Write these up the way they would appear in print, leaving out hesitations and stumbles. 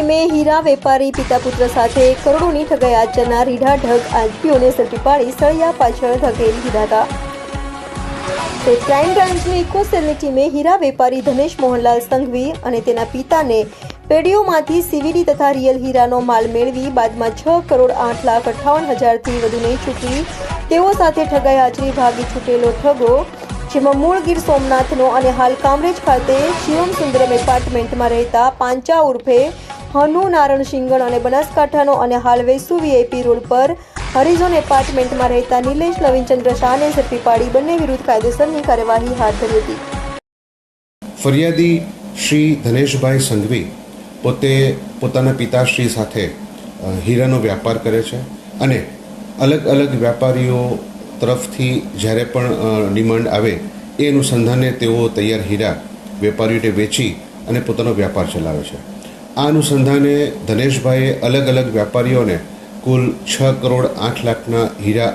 ટીમે હીરા વેપારી પિતા પુત્ર સાથે કરોડોની ઠગાઈ આચરનાર રીઢા ઢગ આરોપીઓને ઝડપી પાડી સળિયા પાછળ ધકેલી દીધા હતા. તે ક્રાઇમ બ્રાન્ચની ઇકો સેલની ટીમે હીરા વેપારી ધનેશ મોહનલાલ સંઘવી અને તેના પિતાને પેઢીઓમાંથી સીવીડી તથા રિયલ હીરાનો માલ મેળવી બાદમાં 6,08,58,000થી વધુની ચૂકવી તેઓ સાથે ઠગાઈ આચરી ભાગી છૂટેલો ઠગો, જેમાં મૂળ ગીર સોમનાથનો અને હાલ કામરેજ ખાતે શિવમ સુંદરમ એપાર્ટમેન્ટમાં રહેતા પાંચા ઉર્ફે હનુ નારણ સિંગણ અને બનાસકાંઠાનો અને હાલ વેસુ વીઆઈપી રોડ પર હરિઝોન એપાર્ટમેન્ટમાં રહેતા નિલેશ નવીનચંદ્ર શાહને ઝડપી પાડી બંને વિરુદ્ધ કાયદેસરની કાર્યવાહી હાથ ધરી હતી. ફરિયાદી શ્રી ધનેશભાઈ સંઘવી પોતે પોતાના પિતાશ્રી સાથે હીરાનો વ્યાપાર કરે છે અને અલગ અલગ વ્યાપારીઓ તરફથી જ્યારે પણ ડિમાન્ડ આવે એ અનુસંધાને તેઓ તૈયાર હીરા વેપારીઓને વેચી અને પોતાનો વ્યાપાર ચલાવે છે. આ અનુસંધાને ધનેશભાઈએ અલગ અલગ વ્યાપારીઓને કુલ 6,08,00,000ના હીરા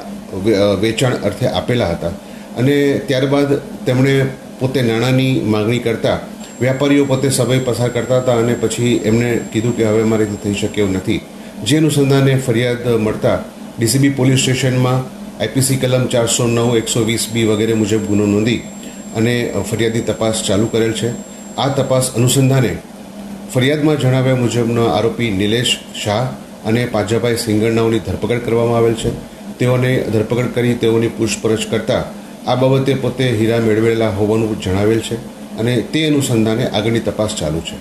વેચાણ અર્થે આપેલા હતા અને ત્યારબાદ તેમણે પોતે નાણાંની માગણી કરતા વેપારીઓ પોતે સમય પસાર કરતા હતા અને પછી એમણે કીધું કે હવે મારાથી થઈ શકે એવું નથી. જે અનુસંધાને ફરિયાદ મળતા ડીસીબી પોલીસ સ્ટેશનમાં આઈપીસી કલમ 409, 120B વગેરે મુજબ ગુનો નોંધી અને ફરિયાદની તપાસ ચાલુ કરેલ છે. આ તપાસ અનુસંધાને ફરિયાદમાં જણાવ્યા મુજબનો આરોપી નિલેશ શાહ અને પાંજાભાઈ સિંગણનાઓની ધરપકડ કરવામાં આવેલ છે. તેઓને ધરપકડ કરી તેઓની પૂછપરછ કરતા આ બાબતે પોતે હીરા મેળવેલા હોવાનું જણાવેલ છે અને તે અનુસંધાને આગળની તપાસ ચાલુ છે.